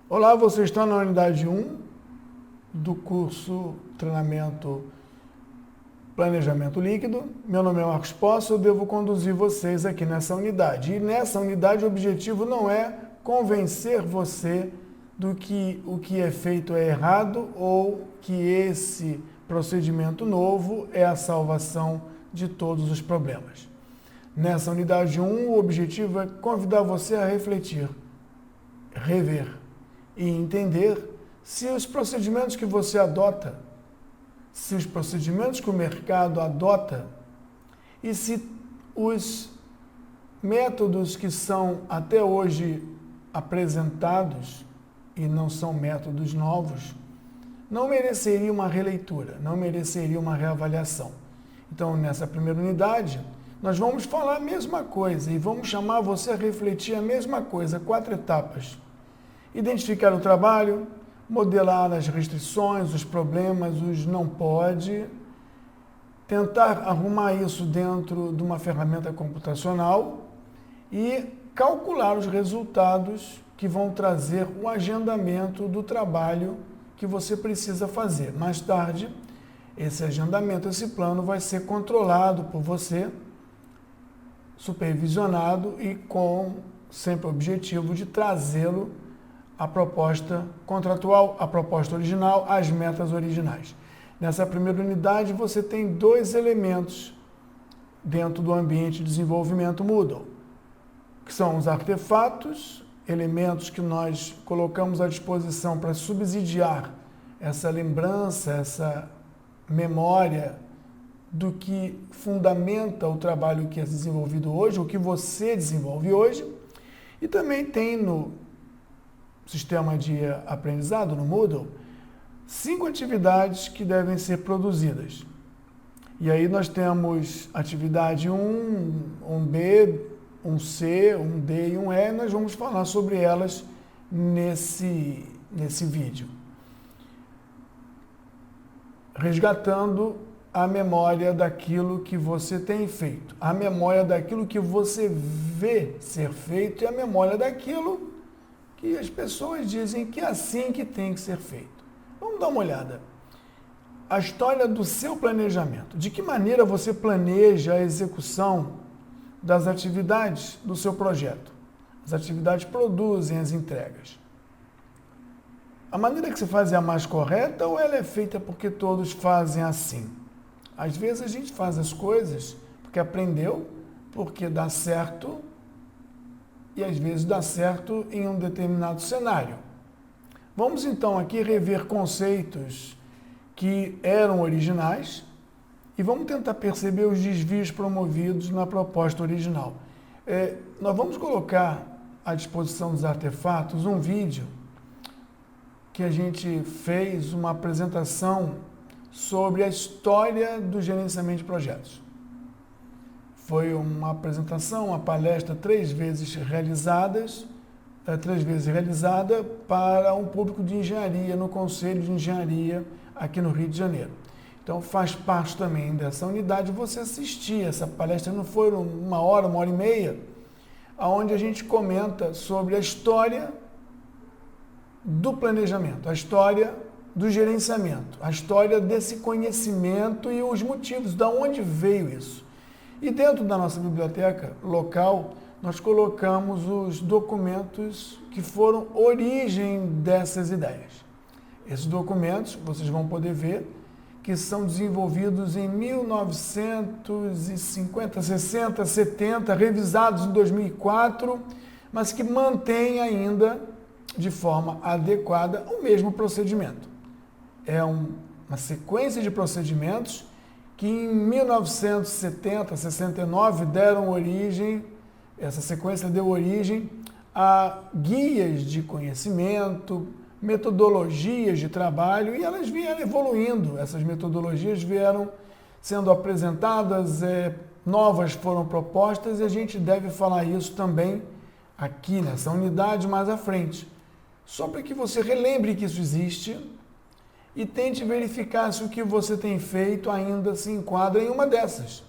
Olá, você está na unidade 1 do curso Treinamento Planejamento Líquido. Meu nome é Marcos Posse, eu devo conduzir vocês aqui nessa unidade. E nessa unidade o objetivo não é convencer você do que o que é feito é errado ou que esse procedimento novo é a salvação de todos os problemas. Nessa unidade 1, o objetivo é convidar você a refletir, rever e entender se os procedimentos que você adota, se os procedimentos que o mercado adota e se os métodos que são até hoje apresentados e não são métodos novos, não mereceria uma releitura, não mereceria uma reavaliação. Então, nessa primeira unidade, nós vamos falar a mesma coisa e vamos chamar você a refletir a mesma coisa, 4 etapas. Identificar o trabalho, modelar as restrições, os problemas, os não pode, tentar arrumar isso dentro de uma ferramenta computacional e calcular os resultados que vão trazer o agendamento do trabalho que você precisa fazer. Mais tarde, esse agendamento, esse plano vai ser controlado por você, supervisionado e com sempre o objetivo de trazê-lo a proposta contratual, a proposta original, as metas originais. Nessa primeira unidade, você tem 2 elementos dentro do ambiente de desenvolvimento Moodle, que são os artefatos, elementos que nós colocamos à disposição para subsidiar essa lembrança, essa memória do que fundamenta o trabalho que é desenvolvido hoje, o que você desenvolve hoje, e também tem no sistema de aprendizado, no Moodle, 5 atividades que devem ser produzidas. E aí nós temos atividade 1, 1B, 1C, 1D e 1E, e nós vamos falar sobre elas nesse vídeo. Resgatando a memória daquilo que você tem feito, a memória daquilo que você vê ser feito e a memória daquilo que as pessoas dizem que é assim que tem que ser feito. Vamos dar uma olhada. A história do seu planejamento. De que maneira você planeja a execução das atividades do seu projeto? As atividades produzem as entregas. A maneira que você faz é a mais correta ou ela é feita porque todos fazem assim? Às vezes a gente faz as coisas porque aprendeu, porque dá certo, e às vezes dá certo em um determinado cenário. Vamos então aqui rever conceitos que eram originais e vamos tentar perceber os desvios promovidos na proposta original. Nós vamos colocar à disposição dos artefatos um vídeo que a gente fez uma apresentação sobre a história do gerenciamento de projetos. Foi uma apresentação, uma palestra 3 vezes realizada para um público de engenharia, no Conselho de Engenharia aqui no Rio de Janeiro. Então faz parte também dessa unidade você assistir. Essa palestra não foi 1 hora, 1 hora e meia, onde a gente comenta sobre a história do planejamento, a história do gerenciamento, a história desse conhecimento e os motivos, de onde veio isso. E dentro da nossa biblioteca local, nós colocamos os documentos que foram origem dessas ideias. Esses documentos, vocês vão poder ver, que são desenvolvidos em 1950, 60, 70, revisados em 2004, mas que mantêm ainda, de forma adequada, o mesmo procedimento. É uma sequência de procedimentos que em 1970, 69 deram origem, essa sequência deu origem a guias de conhecimento, metodologias de trabalho, e elas vieram evoluindo, essas metodologias vieram sendo apresentadas, novas foram propostas, e a gente deve falar isso também aqui nessa unidade mais à frente. Só para que você relembre que isso existe e tente verificar se o que você tem feito ainda se enquadra em uma dessas.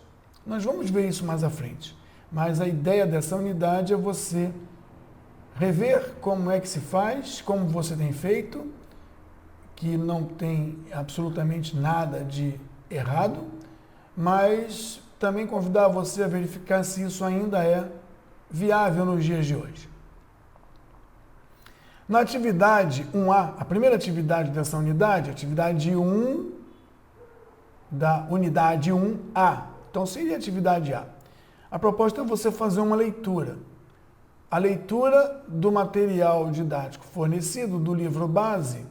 Nós vamos ver isso mais à frente. Mas a ideia dessa unidade é você rever como é que se faz, como você tem feito, que não tem absolutamente nada de errado, mas também convidar você a verificar se isso ainda é viável nos dias de hoje. Na atividade 1A, a primeira atividade dessa unidade, atividade 1 da unidade 1A, então seria a atividade A. A proposta é você fazer uma leitura. A leitura do material didático fornecido do livro base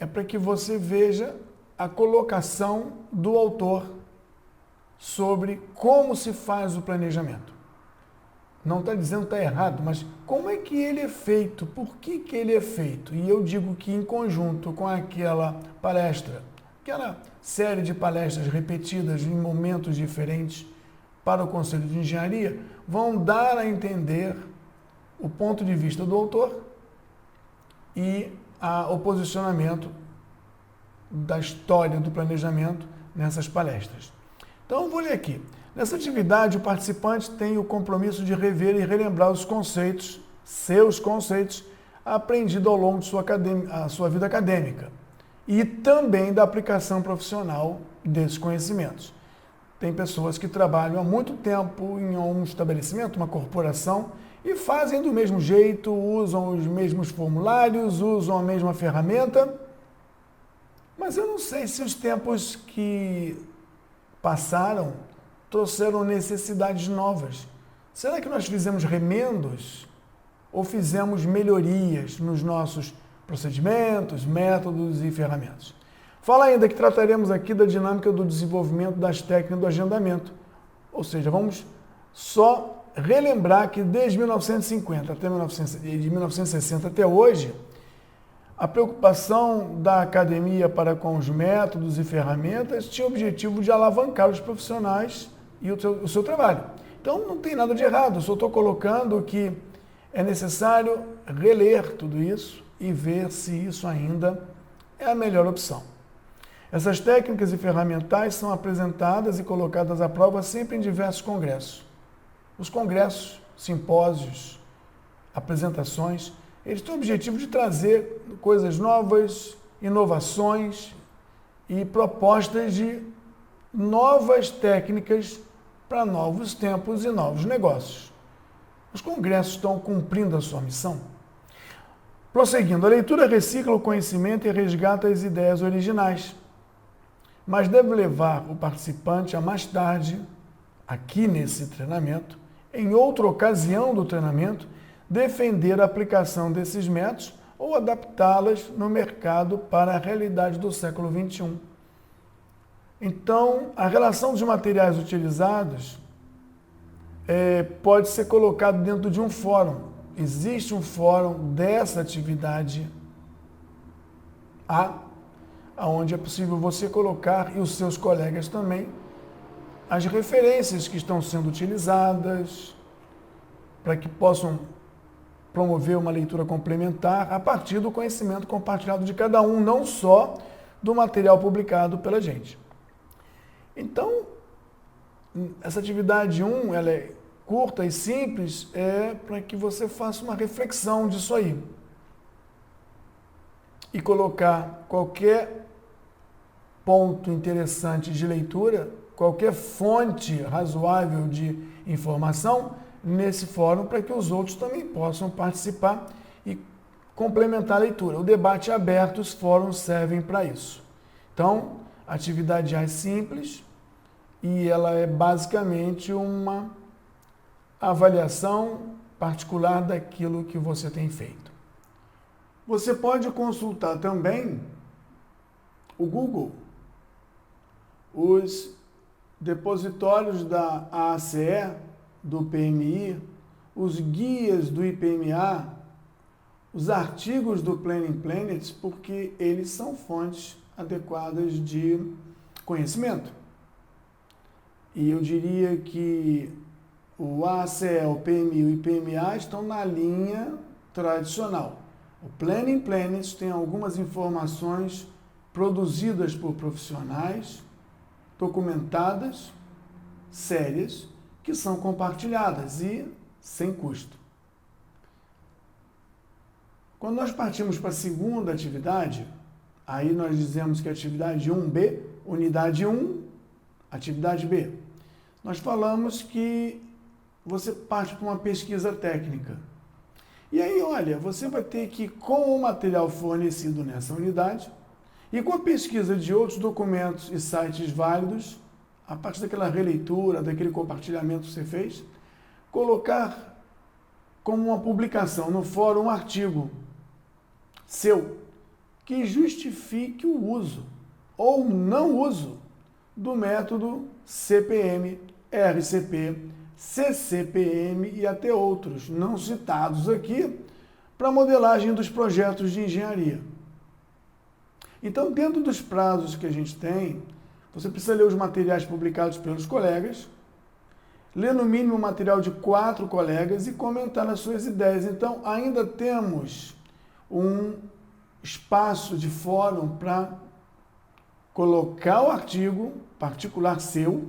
é para que você veja a colocação do autor sobre como se faz o planejamento. Não está dizendo que está errado, mas como é que ele é feito? Por que ele é feito? E eu digo que em conjunto com aquela palestra, aquela série de palestras repetidas em momentos diferentes para o Conselho de Engenharia, vão dar a entender o ponto de vista do autor e o posicionamento da história do planejamento nessas palestras. Então, eu vou ler aqui. Nessa atividade, o participante tem o compromisso de rever e relembrar os conceitos, seus conceitos, aprendidos ao longo de sua vida acadêmica e também da aplicação profissional desses conhecimentos. Tem pessoas que trabalham há muito tempo em um estabelecimento, uma corporação, e fazem do mesmo jeito, usam os mesmos formulários, usam a mesma ferramenta, mas eu não sei se os tempos que passaram trouxeram necessidades novas. Será que nós fizemos remendos ou fizemos melhorias nos nossos procedimentos, métodos e ferramentas? Fala ainda que trataremos aqui da dinâmica do desenvolvimento das técnicas do agendamento. Ou seja, vamos só relembrar que desde 1950 até de 1960 até hoje, a preocupação da academia para com os métodos e ferramentas tinha o objetivo de alavancar os profissionais e o seu trabalho. Então, não tem nada de errado, eu só estou colocando que é necessário reler tudo isso e ver se isso ainda é a melhor opção. Essas técnicas e ferramentais são apresentadas e colocadas à prova sempre em diversos congressos. Os congressos, simpósios, apresentações, eles têm o objetivo de trazer coisas novas, inovações e propostas de novas técnicas para novos tempos e novos negócios. Os congressos estão cumprindo a sua missão? Prosseguindo, a leitura recicla o conhecimento e resgata as ideias originais, mas deve levar o participante a mais tarde, aqui nesse treinamento, em outra ocasião do treinamento, defender a aplicação desses métodos ou adaptá-las no mercado para a realidade do século XXI. Então, a relação dos materiais utilizados pode ser colocado dentro de um fórum. Existe um fórum dessa atividade A, onde é possível você colocar, e os seus colegas também, as referências que estão sendo utilizadas para que possam promover uma leitura complementar a partir do conhecimento compartilhado de cada um, não só do material publicado pela gente. Então, essa atividade 1, ela é curta e simples, é para que você faça uma reflexão disso aí. E colocar qualquer ponto interessante de leitura, qualquer fonte razoável de informação nesse fórum para que os outros também possam participar e complementar a leitura. O debate é aberto, os fóruns servem para isso. Então, a atividade A é simples e ela é basicamente uma avaliação particular daquilo que você tem feito. Você pode consultar também o Google, os depositórios da AACE, do PMI, os guias do IPMA, os artigos do Planning Planet, porque eles são fontes adequadas de conhecimento. E eu diria que o AACE, o PMI e o IPMA estão na linha tradicional. O Planning Planet tem algumas informações produzidas por profissionais, documentadas, sérias, que são compartilhadas e sem custo. Quando nós partimos para a segunda atividade, aí nós dizemos que a atividade 1B, unidade 1, atividade B. Nós falamos que você parte para uma pesquisa técnica. E aí, olha, você vai ter que, com o material fornecido nessa unidade, e com a pesquisa de outros documentos e sites válidos, a partir daquela releitura, daquele compartilhamento que você fez, colocar como uma publicação no fórum um artigo seu que justifique o uso ou não uso do método CPM, RCP, CCPM e até outros, não citados aqui, para modelagem dos projetos de engenharia. Então, dentro dos prazos que a gente tem, você precisa ler os materiais publicados pelos colegas, ler no mínimo o material de 4 colegas e comentar as suas ideias. Então, ainda temos um espaço de fórum para colocar o artigo particular seu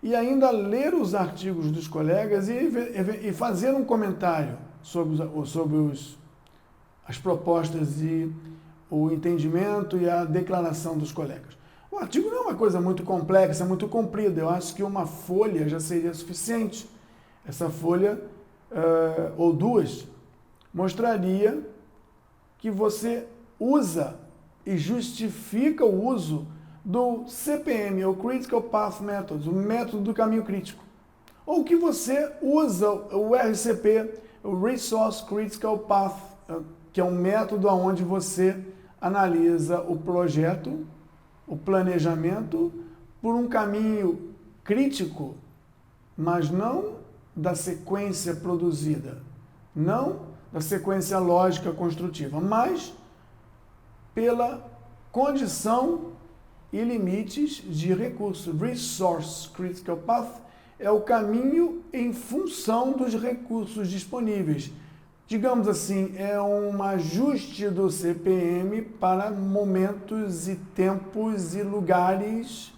e ainda ler os artigos dos colegas e fazer um comentário sobre as propostas e o entendimento e a declaração dos colegas. O artigo não é uma coisa muito complexa, muito comprida. Eu acho que uma folha já seria suficiente. Essa folha, ou 2, mostraria que você usa e justifica o uso do CPM, ou Critical Path Method, o método do caminho crítico. Ou que você usa o RCP, o Resource Critical Path, que é um método onde você analisa o projeto, o planejamento, por um caminho crítico, mas não da sequência produzida, não da sequência lógica construtiva, mas pela condição e limites de recurso. Resource Critical Path é o caminho em função dos recursos disponíveis. Digamos assim, é um ajuste do CPM para momentos e tempos e lugares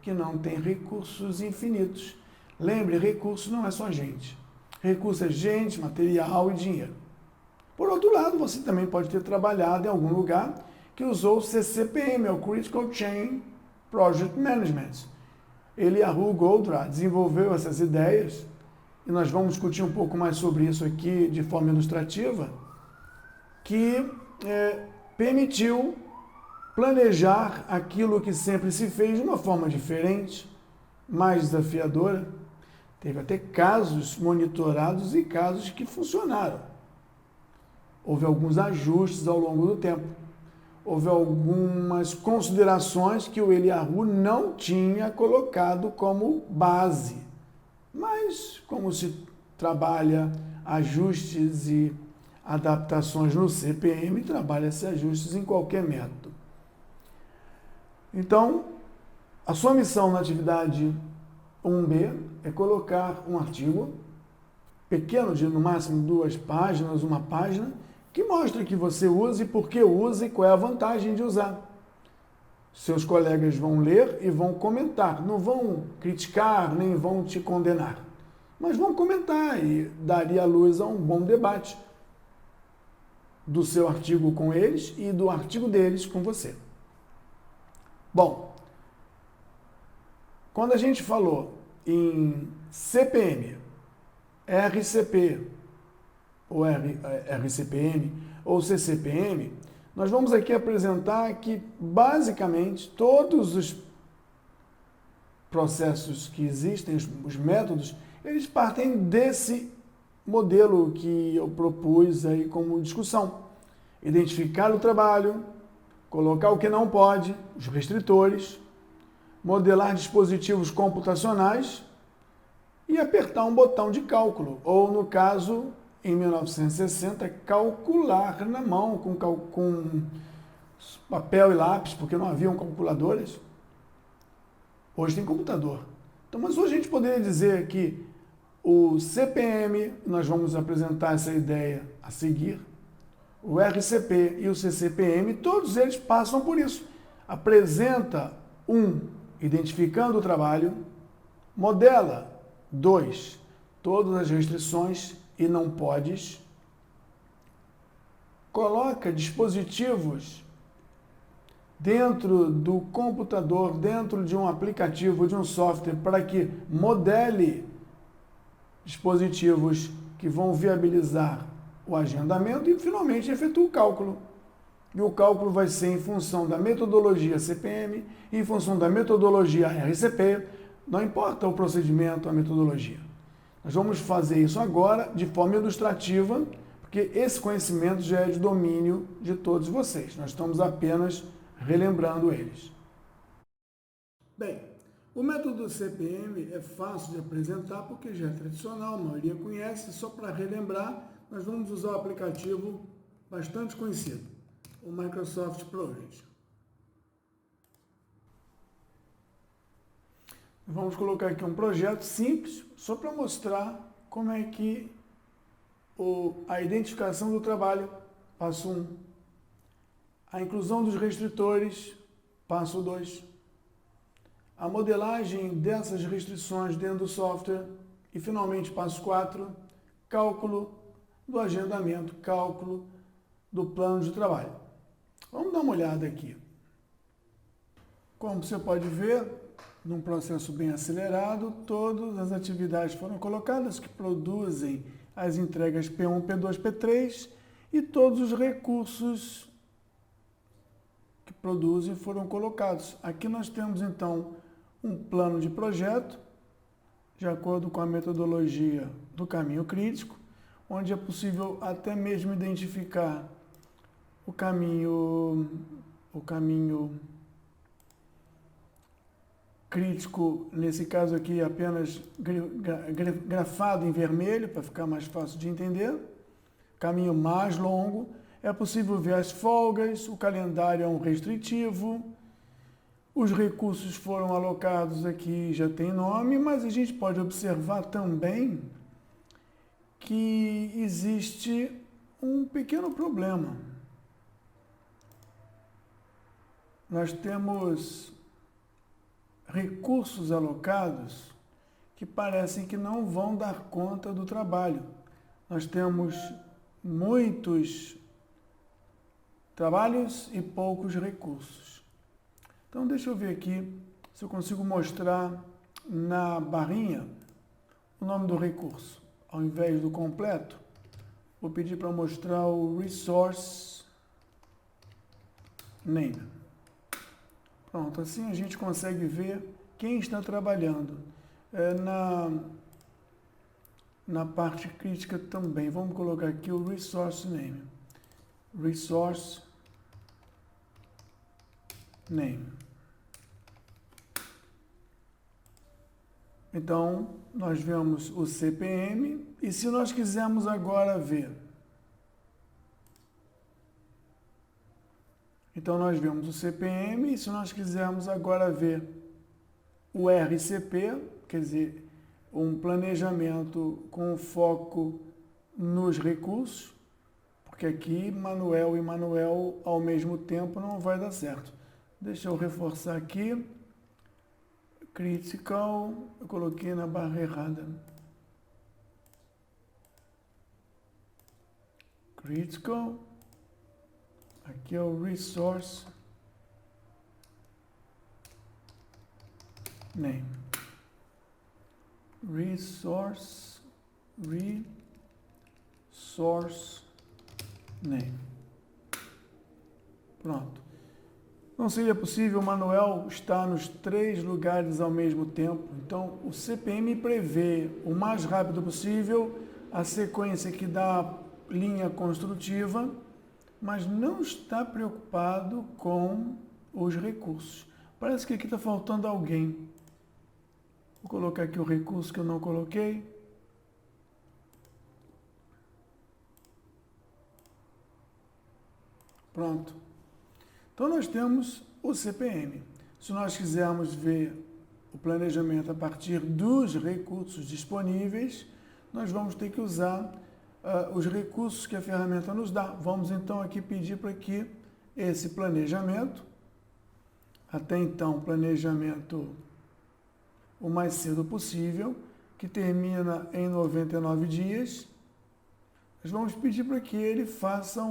que não têm recursos infinitos. Lembre, recurso não é só gente. Recurso é gente, material e dinheiro. Por outro lado, você também pode ter trabalhado em algum lugar que usou o CCPM, o Critical Chain Project Management. Eliyahu Goldratt desenvolveu essas ideias, e nós vamos discutir um pouco mais sobre isso aqui de forma ilustrativa, que permitiu planejar aquilo que sempre se fez de uma forma diferente, mais desafiadora. Teve até casos monitorados e casos que funcionaram. Houve alguns ajustes ao longo do tempo. Houve algumas considerações que o Eliyahu não tinha colocado como base. Mas, como se trabalha ajustes e adaptações no CPM, trabalha-se ajustes em qualquer método. Então, a sua missão na atividade 1B é colocar um artigo pequeno, de no máximo 2 páginas, 1 página, que mostra que você usa e por que usa e qual é a vantagem de usar. Seus colegas vão ler e vão comentar, não vão criticar nem vão te condenar, mas vão comentar e daria luz a um bom debate do seu artigo com eles e do artigo deles com você. Bom, quando a gente falou em CPM, RCP, ou RCPM, ou CCPM, nós vamos aqui apresentar que, basicamente, todos os processos que existem, os métodos, eles partem desse modelo que eu propus aí como discussão. Identificar o trabalho, colocar o que não pode, os restritores, modelar dispositivos computacionais e apertar um botão de cálculo, ou no caso, em 1960, calcular na mão com papel e lápis, porque não haviam calculadoras. Hoje tem computador. Então, mas hoje a gente poderia dizer que o CPM, nós vamos apresentar essa ideia a seguir, o RCP e o CCPM, todos eles passam por isso. Apresenta 1, identificando o trabalho, modela 2, todas as restrições e não podes, coloca dispositivos dentro do computador, dentro de um aplicativo, de um software, para que modele dispositivos que vão viabilizar o agendamento e, finalmente, efetua o cálculo. E o cálculo vai ser em função da metodologia CPM, em função da metodologia RCP, não importa o procedimento, a metodologia. Nós vamos fazer isso agora de forma ilustrativa, porque esse conhecimento já é de domínio de todos vocês. Nós estamos apenas relembrando eles. Bem, o método CPM é fácil de apresentar porque já é tradicional, a maioria conhece. Só para relembrar, nós vamos usar o aplicativo bastante conhecido, o Microsoft Project. Vamos colocar aqui um projeto simples, só para mostrar como é que a identificação do trabalho, passo 1. A inclusão dos restritores, passo 2. A modelagem dessas restrições dentro do software e, finalmente, passo 4, cálculo do agendamento, cálculo do plano de trabalho. Vamos dar uma olhada aqui. Como você pode ver, num processo bem acelerado, todas as atividades foram colocadas que produzem as entregas P1, P2, P3 e todos os recursos que produzem foram colocados. Aqui nós temos, então, um plano de projeto, de acordo com a metodologia do caminho crítico, onde é possível até mesmo identificar o caminho crítico, nesse caso aqui apenas grafado em vermelho, para ficar mais fácil de entender. Caminho mais longo, é possível ver as folgas, o calendário é um restritivo, os recursos foram alocados aqui, já tem nome, mas a gente pode observar também que existe um pequeno problema. Nós temos recursos alocados que parecem que não vão dar conta do trabalho. Nós temos muitos trabalhos e poucos recursos. Então, deixa eu ver aqui se eu consigo mostrar na barrinha o nome do recurso. Ao invés do completo, vou pedir para mostrar o Resource Name. Pronto, assim a gente consegue ver quem está trabalhando. Na parte crítica também. Vamos colocar aqui o Resource Name. Resource Name. Então, nós vemos o CPM e se nós quisermos agora ver, então nós vemos o CPM e se nós quisermos agora ver o RCP, quer dizer, um planejamento com foco nos recursos, porque aqui manuel e manuel ao mesmo tempo não vai dar certo. Deixa eu reforçar aqui. Critical, eu coloquei na barra errada. Critical, aqui é o Resource Name. Resource Name. Pronto. Não seria possível o manual estar nos 3 lugares ao mesmo tempo. Então, o CPM prevê o mais rápido possível a sequência que dá linha construtiva, mas não está preocupado com os recursos. Parece que aqui está faltando alguém. Vou colocar aqui o recurso que eu não coloquei. Pronto. Então, nós temos o CPM. Se nós quisermos ver o planejamento a partir dos recursos disponíveis, nós vamos ter que usar os recursos que a ferramenta nos dá. Vamos, então, aqui pedir para que esse planejamento, até então, planejamento o mais cedo possível, que termina em 99 dias, nós vamos pedir para que ele faça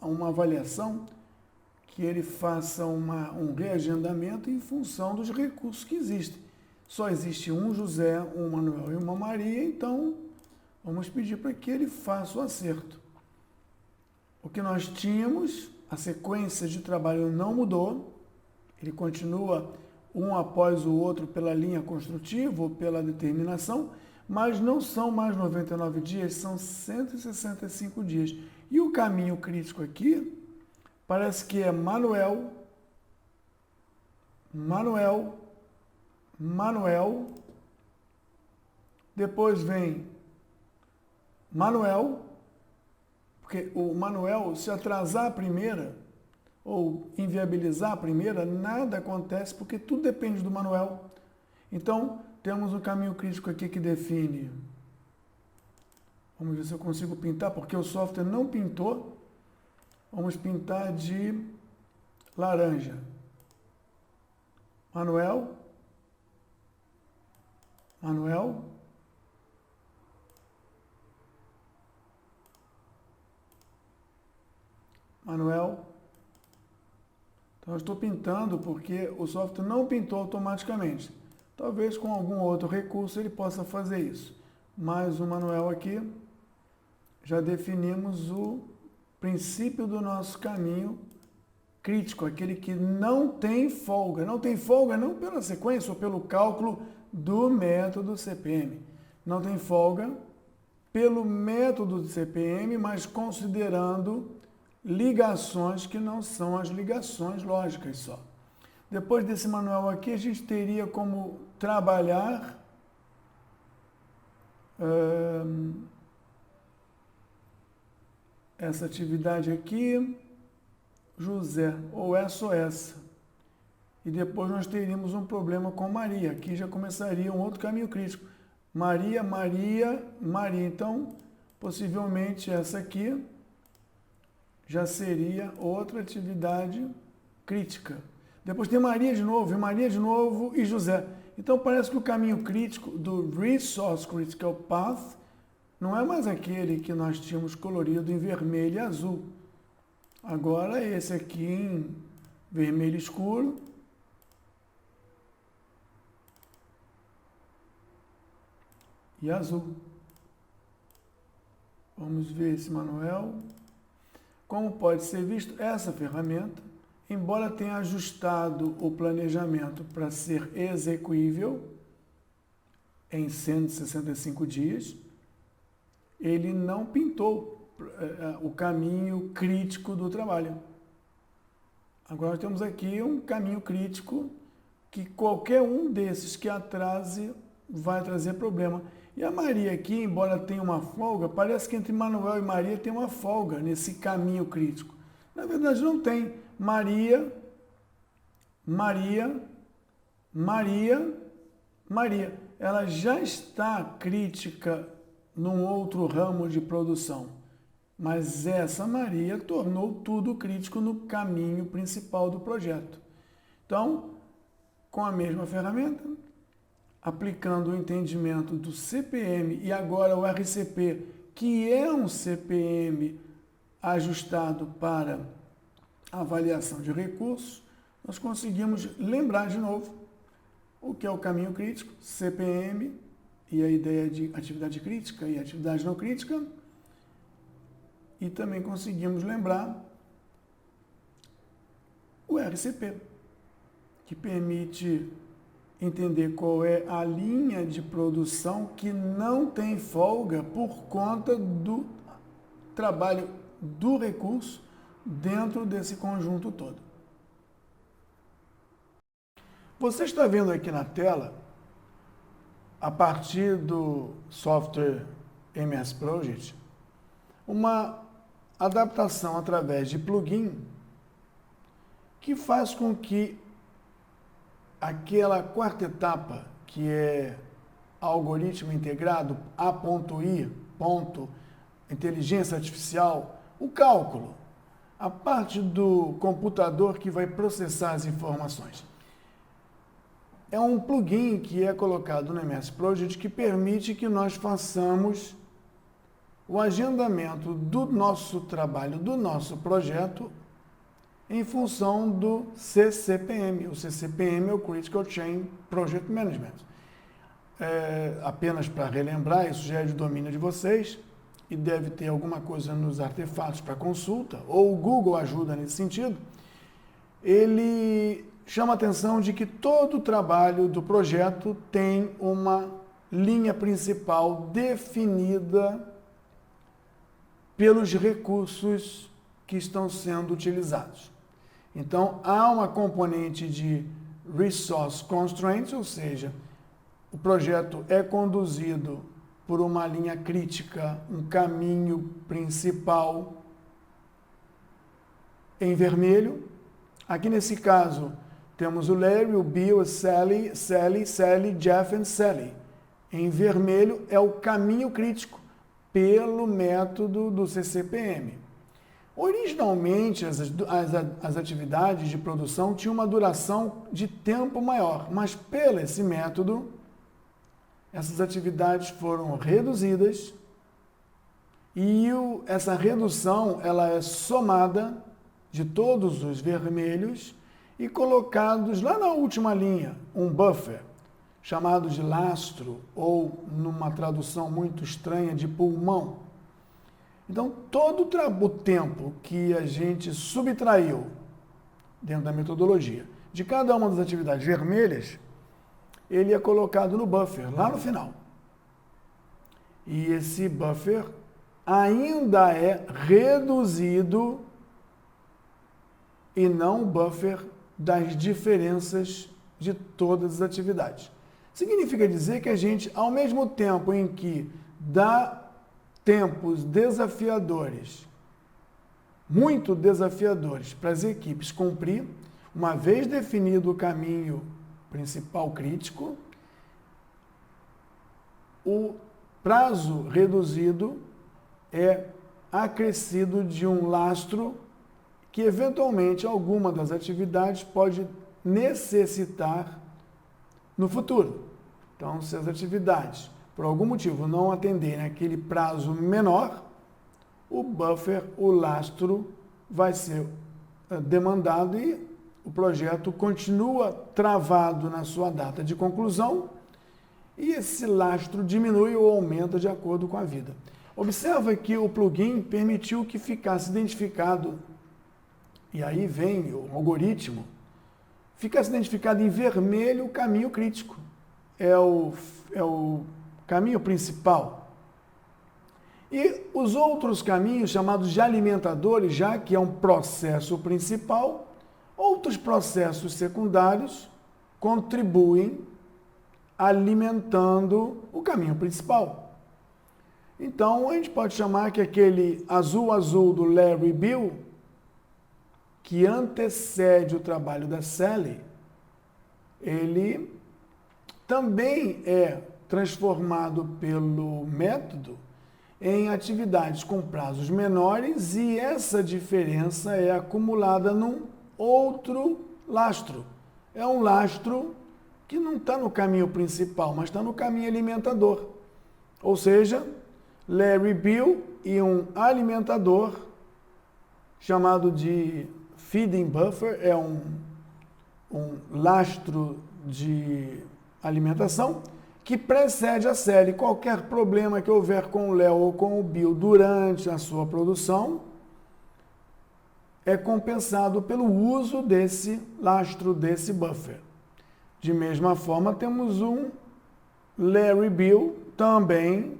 uma avaliação, que ele faça um reagendamento em função dos recursos que existem. Só existe um José, um Manuel e uma Maria, então vamos pedir para que ele faça o acerto. O que nós tínhamos, a sequência de trabalho não mudou, ele continua um após o outro pela linha construtiva ou pela determinação, mas não são mais 99 dias, são 165 dias. E o caminho crítico aqui parece que é Manuel, Manuel, Manuel, depois vem Manuel, porque o Manuel, se atrasar a primeira, ou inviabilizar a primeira, nada acontece, porque tudo depende do Manuel. Então, temos um caminho crítico aqui que define. Vamos ver se eu consigo pintar, porque o software não pintou. Vamos pintar de laranja. Manuel. Manuel. Manuel. Então, eu estou pintando porque o software não pintou automaticamente. Talvez com algum outro recurso ele possa fazer isso. Mais um Manuel aqui. Já definimos o princípio do nosso caminho crítico, aquele que não tem folga. Não tem folga não pela sequência ou pelo cálculo do método CPM. Não tem folga pelo método do CPM, mas considerando ligações que não são as ligações lógicas só. Depois desse manual aqui, a gente teria como trabalhar essa atividade aqui, José, ou essa ou essa. E depois nós teríamos um problema com Maria. Aqui já começaria um outro caminho crítico. Maria, Maria, Maria. Então, possivelmente essa aqui já seria outra atividade crítica. Depois tem Maria de novo e José. Então parece que o caminho crítico do Resource Critical Path não é mais aquele que nós tínhamos colorido em vermelho e azul. Agora é esse aqui em vermelho escuro. E azul. Vamos ver esse manual. Como pode ser visto, essa ferramenta, embora tenha ajustado o planejamento para ser execuível em 165 dias, ele não pintou o caminho crítico do trabalho. Agora nós temos aqui um caminho crítico que qualquer um desses que atrase vai trazer problema. E a Maria aqui, embora tenha uma folga, parece que entre Manuel e Maria tem uma folga nesse caminho crítico. Na verdade não tem. Maria, Maria, Maria, Maria. Ela já está crítica num outro ramo de produção. Mas essa Maria tornou tudo crítico no caminho principal do projeto. Então, com a mesma ferramenta, aplicando o entendimento do CPM e agora o RCP, que é um CPM ajustado para avaliação de recursos, nós conseguimos lembrar de novo o que é o caminho crítico, CPM e a ideia de atividade crítica e atividade não crítica, e também conseguimos lembrar o RCP, que permite entender qual é a linha de produção que não tem folga por conta do trabalho do recurso dentro desse conjunto todo. Você está vendo aqui na tela, a partir do software MS Project, uma adaptação através de plugin que faz com que aquela quarta etapa, que é algoritmo integrado, A.I, inteligência artificial, o cálculo, a parte do computador que vai processar as informações. é um plugin que é colocado no MS Project que permite que nós façamos o agendamento do nosso trabalho, do nosso projeto, em função do CCPM. O CCPM é o Critical Chain Project Management. Apenas para relembrar, isso já é de domínio de vocês, e deve ter alguma coisa nos artefatos para consulta, ou o Google ajuda nesse sentido. Ele chama a atenção de que todo o trabalho do projeto tem uma linha principal definida pelos recursos que estão sendo utilizados. Então, há uma componente de Resource Constraints, ou seja, o projeto é conduzido por uma linha crítica, um caminho principal em vermelho. Aqui nesse caso, temos o Larry, o Bill, a Sally, Jeff e Sally. Em vermelho é o caminho crítico pelo método do CCPM. Originalmente, as atividades de produção tinham uma duração de tempo maior, mas pelo esse método, essas atividades foram reduzidas e essa redução ela é somada de todos os vermelhos e colocados lá na última linha, um buffer, chamado de lastro, ou numa tradução muito estranha, de pulmão. Então, todo o tempo que a gente subtraiu dentro da metodologia de cada uma das atividades vermelhas, ele é colocado no buffer, lá no final. E esse buffer ainda é reduzido e não o buffer das diferenças de todas as atividades. Significa dizer que a gente, ao mesmo tempo em que dá tempos desafiadores, muito desafiadores para as equipes cumprir, uma vez definido o caminho principal crítico, o prazo reduzido é acrescido de um lastro que, eventualmente, alguma das atividades pode necessitar no futuro. Então, se as atividades, por algum motivo, não atenderem aquele prazo menor, o buffer, o lastro, vai ser demandado e o projeto continua travado na sua data de conclusão e esse lastro diminui ou aumenta de acordo com a vida. Observa que o plugin permitiu que ficasse identificado, e aí vem o algoritmo, ficasse identificado em vermelho o caminho crítico. É o caminho principal. E os outros caminhos, chamados de alimentadores, já que é um processo principal, outros processos secundários contribuem alimentando o caminho principal. Então, a gente pode chamar que aquele azul do Larry e Bill, que antecede o trabalho da Sally, ele também é transformado pelo método em atividades com prazos menores e essa diferença é acumulada num outro lastro. É um lastro que não está no caminho principal, mas está no caminho alimentador. Ou seja, Larry Bill e um alimentador chamado de feeding buffer, é um lastro de alimentação que precede a série. Qualquer problema que houver com o Léo ou com o Bill durante a sua produção é compensado pelo uso desse lastro, desse buffer. De mesma forma, temos um Larry Bill também,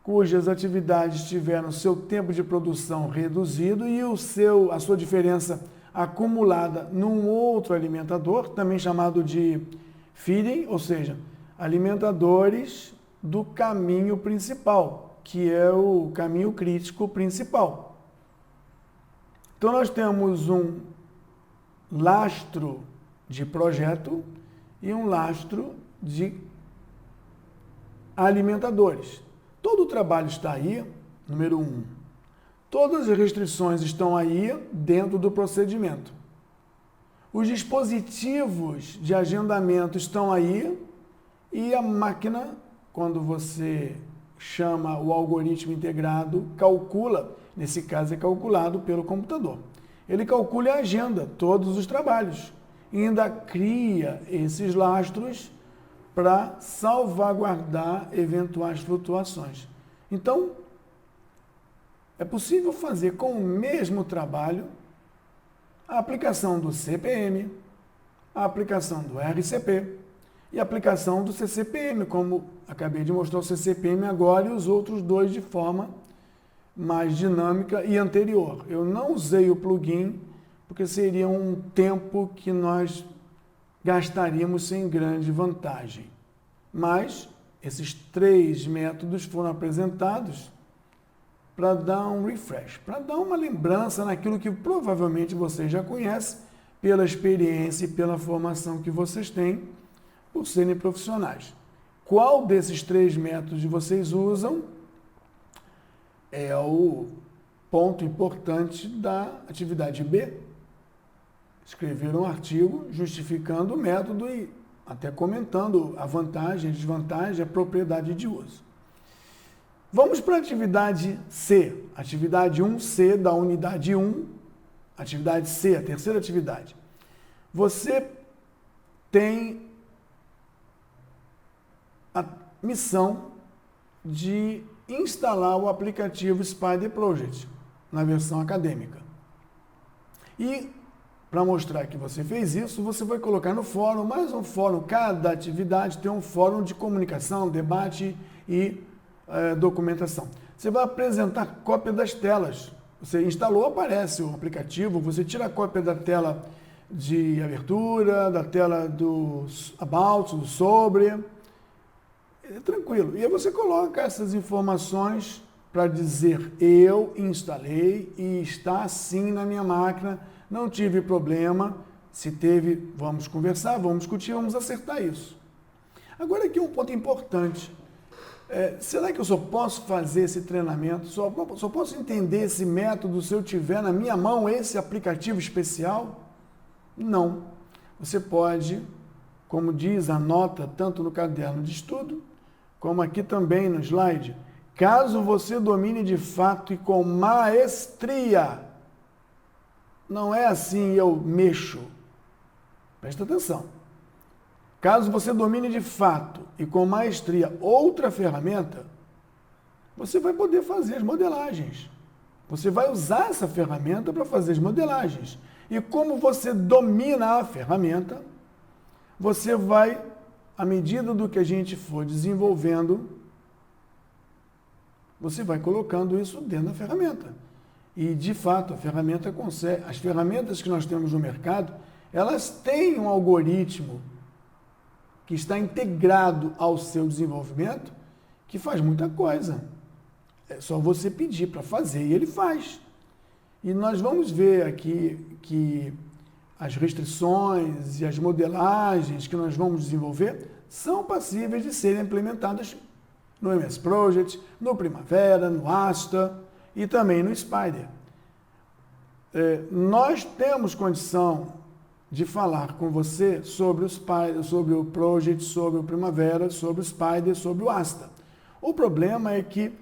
cujas atividades tiveram seu tempo de produção reduzido e a sua diferença acumulada num outro alimentador, também chamado de feeding, ou seja, alimentadores do caminho principal, que é o caminho crítico principal. Então, nós temos um lastro de projeto e um lastro de alimentadores. Todo o trabalho está aí, número 1. Todas as restrições estão aí dentro do procedimento. Os dispositivos de agendamento estão aí e a máquina, quando você chama o algoritmo integrado, calcula, nesse caso é calculado pelo computador. Ele calcula e agenda todos os trabalhos e ainda cria esses lastros para salvaguardar eventuais flutuações. Então, é possível fazer com o mesmo trabalho a aplicação do CPM, a aplicação do RCP e a aplicação do CCPM, como acabei de mostrar o CCPM agora e os outros dois de forma mais dinâmica e anterior. Eu não usei o plugin porque seria um tempo que nós gastaríamos sem grande vantagem. Mas esses 3 métodos foram apresentados para dar um refresh, para dar uma lembrança naquilo que provavelmente vocês já conhecem pela experiência e pela formação que vocês têm por serem profissionais. Qual desses 3 métodos vocês usam é o ponto importante da atividade B. Escrever um artigo justificando o método e até comentando a vantagem, a desvantagem, a propriedade de uso. Vamos para a atividade C, atividade 1C da unidade 1, atividade C, a terceira atividade. Você tem a missão de instalar o aplicativo Spider Project na versão acadêmica. E para mostrar que você fez isso, você vai colocar no fórum, mais um fórum, cada atividade tem um fórum de comunicação, debate e documentação. Você vai apresentar cópia das telas. Você instalou, aparece o aplicativo, você tira a cópia da tela de abertura, da tela do about, do sobre. É tranquilo. E aí você coloca essas informações para dizer eu instalei e está assim na minha máquina, não tive problema. Se teve, vamos conversar, vamos discutir, vamos acertar isso. Agora aqui um ponto importante. Será que eu só posso fazer esse treinamento, só posso entender esse método se eu tiver na minha mão esse aplicativo especial? Não. Você pode, como diz a nota, tanto no caderno de estudo, como aqui também no slide, caso você domine de fato e com maestria, não é assim eu mexo. Presta atenção. Caso você domine de fato e com maestria outra ferramenta, você vai poder fazer as modelagens. Você vai usar essa ferramenta para fazer as modelagens. E como você domina a ferramenta, você vai, à medida do que a gente for desenvolvendo, você vai colocando isso dentro da ferramenta. E, de fato, a ferramenta consegue. As ferramentas que nós temos no mercado, elas têm um algoritmo que está integrado ao seu desenvolvimento, que faz muita coisa. É só você pedir para fazer e ele faz. E nós vamos ver aqui que as restrições e as modelagens que nós vamos desenvolver são passíveis de serem implementadas no MS Project, no Primavera, no Asta e também no Spider. Nós temos condição de falar com você sobre o Spider, sobre o Project, sobre o Primavera, sobre o Spider, sobre o Asta. O problema é que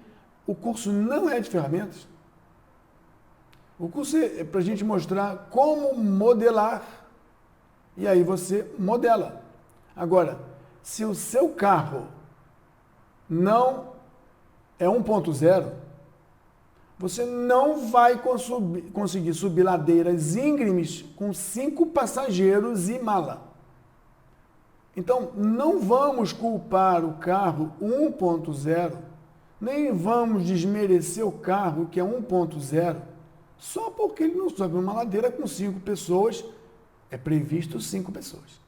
o curso não é de ferramentas. O curso é para a gente mostrar como modelar. E aí você modela. Agora, se o seu carro não é 1.0, você não vai conseguir subir ladeiras íngremes com 5 passageiros e mala. Então, não vamos culpar o carro 1.0, nem vamos desmerecer o carro que é 1.0, só porque ele não sobe uma ladeira com 5 pessoas, é previsto 5 pessoas.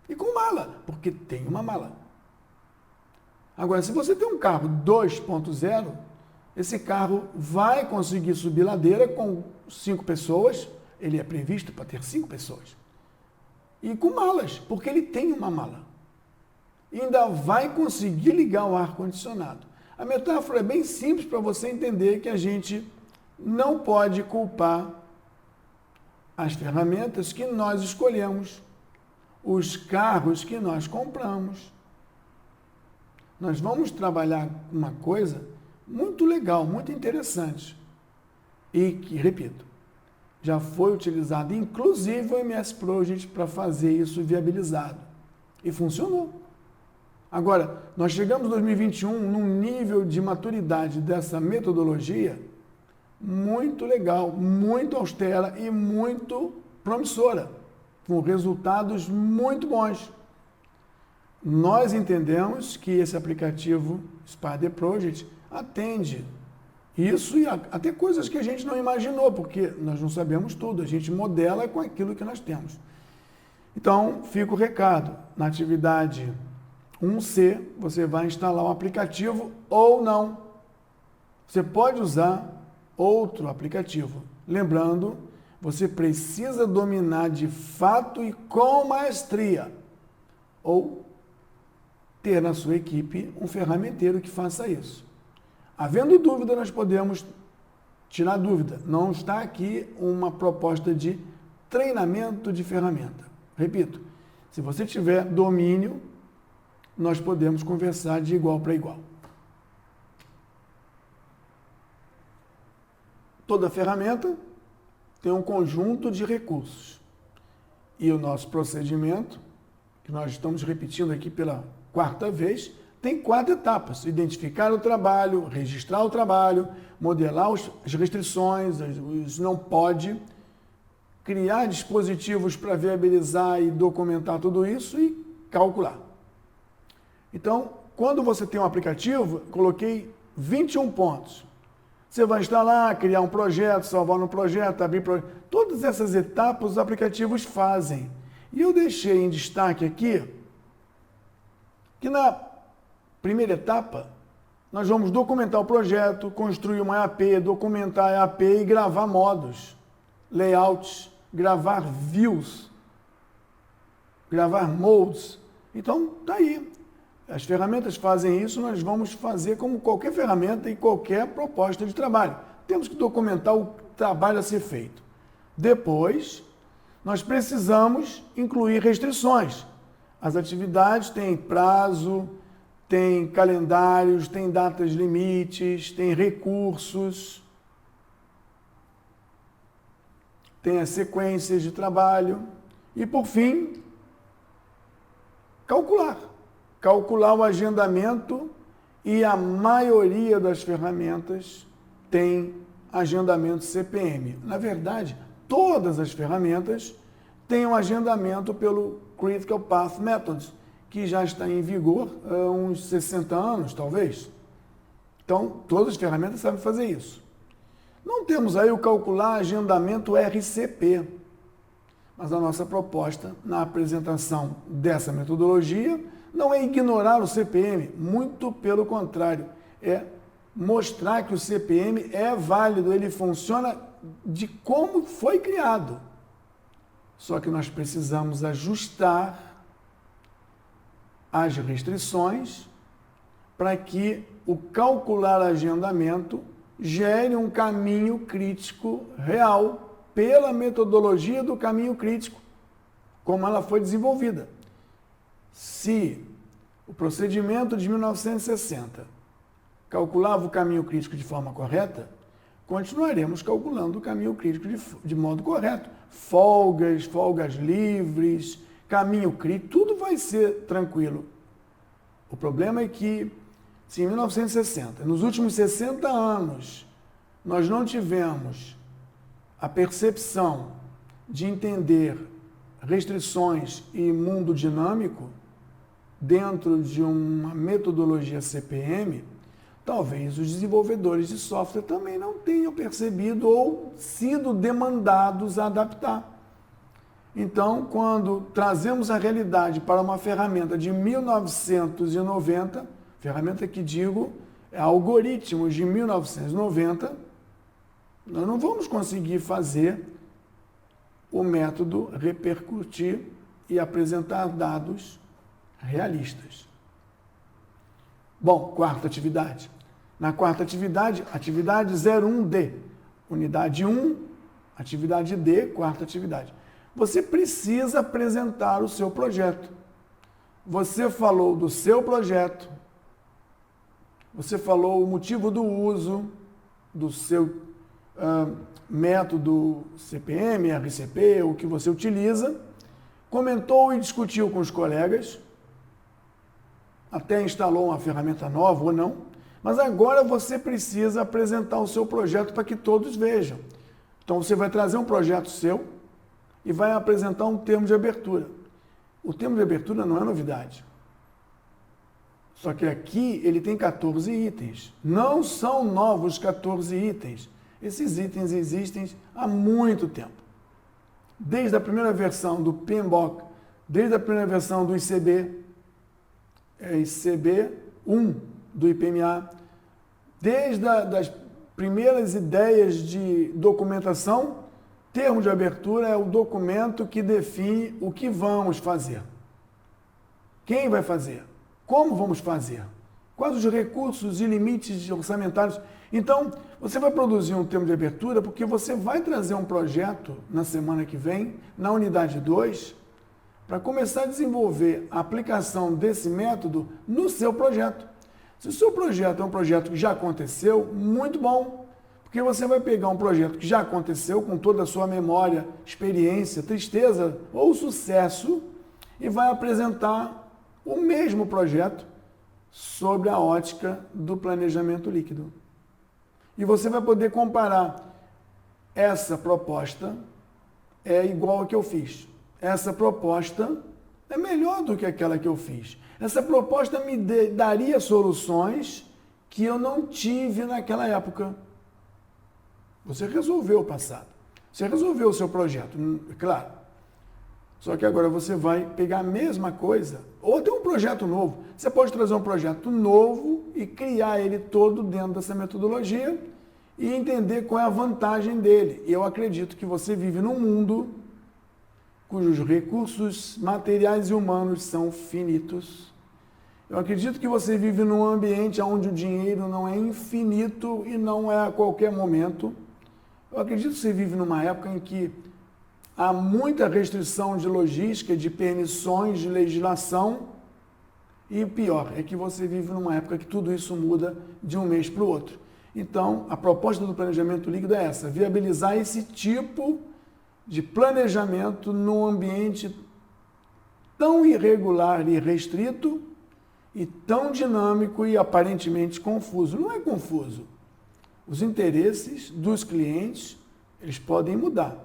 E com mala, porque tem uma mala. Agora, se você tem um carro 2.0, esse carro vai conseguir subir ladeira com 5 pessoas, ele é previsto para ter 5 pessoas. E com malas, porque ele tem uma mala. E ainda vai conseguir ligar o ar-condicionado. A metáfora é bem simples para você entender que a gente não pode culpar as ferramentas que nós escolhemos, os carros que nós compramos. Nós vamos trabalhar uma coisa muito legal, muito interessante e que, repito, já foi utilizado inclusive o MS Project para fazer isso viabilizado e funcionou. Agora, nós chegamos em 2021 num nível de maturidade dessa metodologia muito legal, muito austera e muito promissora, com resultados muito bons. Nós entendemos que esse aplicativo Spider Project atende isso e até coisas que a gente não imaginou, porque nós não sabemos tudo, a gente modela com aquilo que nós temos. Então, fica o recado, na atividade 1C, você vai instalar um aplicativo ou não. Você pode usar outro aplicativo. Lembrando, você precisa dominar de fato e com maestria. Ou ter na sua equipe um ferramenteiro que faça isso. Havendo dúvida, nós podemos tirar dúvida. Não está aqui uma proposta de treinamento de ferramenta. Repito, se você tiver domínio, nós podemos conversar de igual para igual. Toda ferramenta tem um conjunto de recursos. E o nosso procedimento, que nós estamos repetindo aqui pela 4ª vez, tem 4 etapas. Identificar o trabalho, registrar o trabalho, modelar as restrições, os não pode, criar dispositivos para viabilizar e documentar tudo isso e calcular. Então, quando você tem um aplicativo, coloquei 21 pontos. Você vai instalar, criar um projeto, salvar no projeto, abrir projeto. Todas essas etapas os aplicativos fazem. E eu deixei em destaque aqui que na primeira etapa nós vamos documentar o projeto, construir uma EAP, documentar a EAP e gravar modos, layouts, gravar views, gravar modes. Então, tá aí. As ferramentas fazem isso, nós vamos fazer como qualquer ferramenta e qualquer proposta de trabalho. Temos que documentar o trabalho a ser feito. Depois, nós precisamos incluir restrições. As atividades têm prazo, têm calendários, têm datas limites, têm recursos, têm as sequências de trabalho. E, por fim, calcular o agendamento, e a maioria das ferramentas tem agendamento CPM. Na verdade, todas as ferramentas têm um agendamento pelo Critical Path Methods, que já está em vigor há uns 60 anos, talvez. Então, todas as ferramentas sabem fazer isso. Não temos aí o calcular agendamento RCP, mas a nossa proposta na apresentação dessa metodologia não é ignorar o CPM, muito pelo contrário, é mostrar que o CPM é válido, ele funciona de como foi criado. Só que nós precisamos ajustar as restrições para que o calcular agendamento gere um caminho crítico real pela metodologia do caminho crítico, como ela foi desenvolvida. Se o procedimento de 1960 calculava o caminho crítico de forma correta, continuaremos calculando o caminho crítico de modo correto. Folgas livres, caminho crítico, tudo vai ser tranquilo. O problema é que, se em 1960, nos últimos 60 anos, nós não tivemos a percepção de entender restrições e mundo dinâmico dentro de uma metodologia CPM, talvez os desenvolvedores de software também não tenham percebido ou sido demandados a adaptar. Então, quando trazemos a realidade para uma ferramenta de 1990, ferramenta que digo é algoritmos de 1990, nós não vamos conseguir fazer o método repercutir e apresentar dados realistas. Bom, 4ª atividade. Na 4ª atividade, atividade 01D, unidade 1, Atividade D, quarta atividade. Você precisa apresentar o seu projeto. Você falou do seu projeto, você falou o motivo do uso do seu método CPM, RCP, o que você utiliza, comentou e discutiu com os colegas, até instalou uma ferramenta nova ou não, mas agora você precisa apresentar o seu projeto para que todos vejam. Então você vai trazer um projeto seu e vai apresentar um termo de abertura. O termo de abertura não é novidade. Só que aqui ele tem 14 itens. Não são novos 14 itens. Esses itens existem há muito tempo. Desde a primeira versão do PMBOK, desde a primeira versão do ICB, ICB 1 do IPMA, desde as primeiras ideias de documentação, termo de abertura é o documento que define o que vamos fazer. Quem vai fazer? Como vamos fazer? Quais os recursos e limites orçamentários? Então, você vai produzir um termo de abertura porque você vai trazer um projeto na semana que vem, na unidade 2, para começar a desenvolver a aplicação desse método no seu projeto. Se o seu projeto é um projeto que já aconteceu, muito bom, porque você vai pegar um projeto que já aconteceu com toda a sua memória, experiência, tristeza ou sucesso e vai apresentar o mesmo projeto sobre a ótica do planejamento líquido. E você vai poder comparar essa proposta é igual a que eu fiz. Essa proposta é melhor do que aquela que eu fiz. Essa proposta me daria soluções que eu não tive naquela época. Você resolveu o passado. Você resolveu o seu projeto, claro. Só que agora você vai pegar a mesma coisa, ou ter um projeto novo. Você pode trazer um projeto novo e criar ele todo dentro dessa metodologia e entender qual é a vantagem dele. Eu acredito que você vive num mundo cujos recursos materiais e humanos são finitos. Eu acredito que você vive num ambiente onde o dinheiro não é infinito e não é a qualquer momento. Eu acredito que você vive numa época em que há muita restrição de logística, de permissões, de legislação. E o pior é que você vive numa época que tudo isso muda de um mês para o outro. Então, a proposta do planejamento líquido é essa, viabilizar esse tipo de planejamento num ambiente tão irregular e restrito e tão dinâmico e aparentemente confuso. Não é confuso. Os interesses dos clientes, eles podem mudar.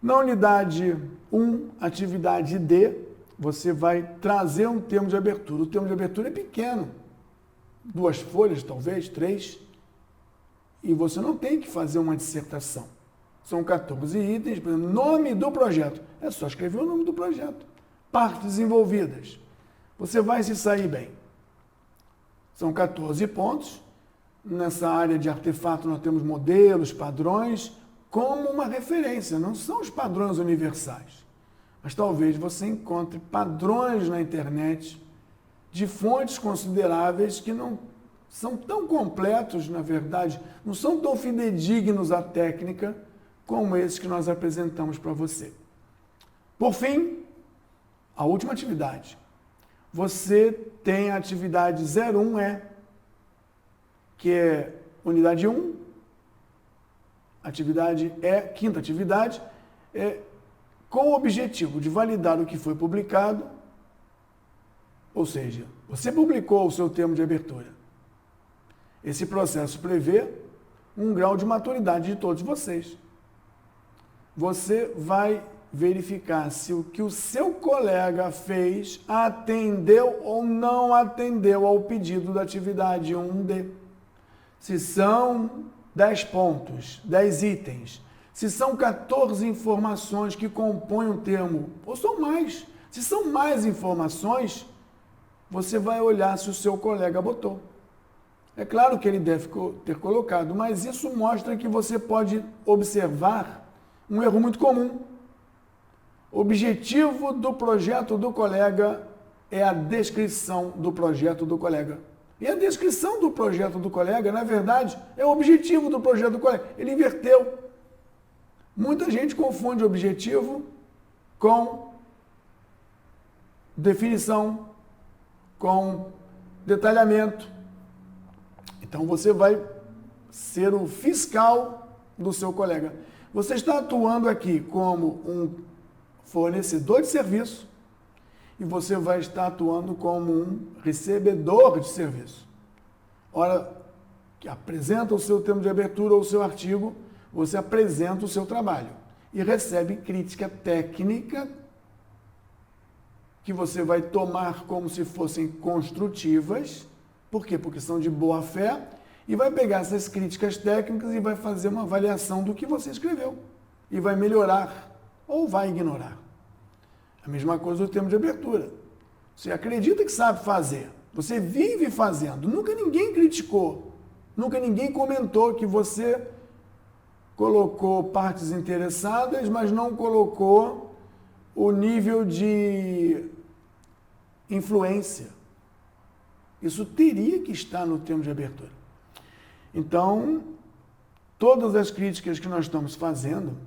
Na unidade 1, atividade D, você vai trazer um termo de abertura. O termo de abertura é pequeno, 2 folhas, talvez, 3, e você não tem que fazer uma dissertação. São 14 itens, por exemplo, nome do projeto. É só escrever o nome do projeto. Partes envolvidas. Você vai se sair bem. São 14 pontos. Nessa área de artefato nós temos modelos, padrões, como uma referência. Não são os padrões universais. Mas talvez você encontre padrões na internet de fontes consideráveis que não são tão completos, na verdade, não são tão fidedignos à técnica como esses que nós apresentamos para você. Por fim, a última atividade. Você tem a atividade 01E, que é unidade 1, atividade E, quinta atividade, com o objetivo de validar o que foi publicado, ou seja, você publicou o seu termo de abertura. Esse processo prevê um grau de maturidade de todos vocês. Você vai verificar se o que o seu colega fez atendeu ou não atendeu ao pedido da atividade 1D. Se são 10 pontos, 10 itens, se são 14 informações que compõem o termo, ou são mais, se são mais informações, você vai olhar se o seu colega botou. É claro que ele deve ter colocado, mas isso mostra que você pode observar um erro muito comum. O objetivo do projeto do colega é a descrição do projeto do colega. E a descrição do projeto do colega, na verdade, é o objetivo do projeto do colega. Ele inverteu. Muita gente confunde objetivo com definição, com detalhamento. Então você vai ser o fiscal do seu colega. Você está atuando aqui como um fornecedor de serviço e você vai estar atuando como um recebedor de serviço. Hora que apresenta o seu termo de abertura ou o seu artigo, você apresenta o seu trabalho e recebe crítica técnica que você vai tomar como se fossem construtivas. Por quê? Porque são de boa fé, e vai pegar essas críticas técnicas e vai fazer uma avaliação do que você escreveu e vai melhorar ou vai ignorar. A mesma coisa do termo de abertura. Você acredita que sabe fazer, você vive fazendo, nunca ninguém criticou, nunca ninguém comentou que você colocou partes interessadas, mas não colocou o nível de influência. Isso teria que estar no termo de abertura. Então, todas as críticas que nós estamos fazendo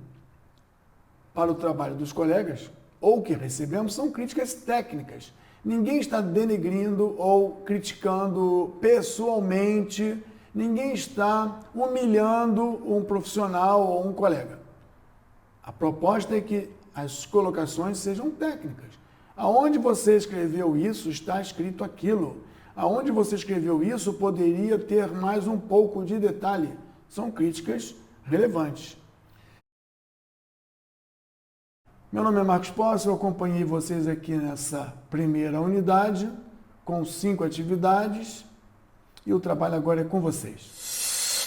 para o trabalho dos colegas, ou que recebemos, são críticas técnicas. Ninguém está denegrindo ou criticando pessoalmente, ninguém está humilhando um profissional ou um colega. A proposta é que as colocações sejam técnicas. Aonde você escreveu isso, está escrito aquilo. Aonde você escreveu isso, poderia ter mais um pouco de detalhe. São críticas relevantes. Meu nome é Marcos Posse, eu acompanhei vocês aqui nessa primeira unidade, com 5 atividades, e o trabalho agora é com vocês.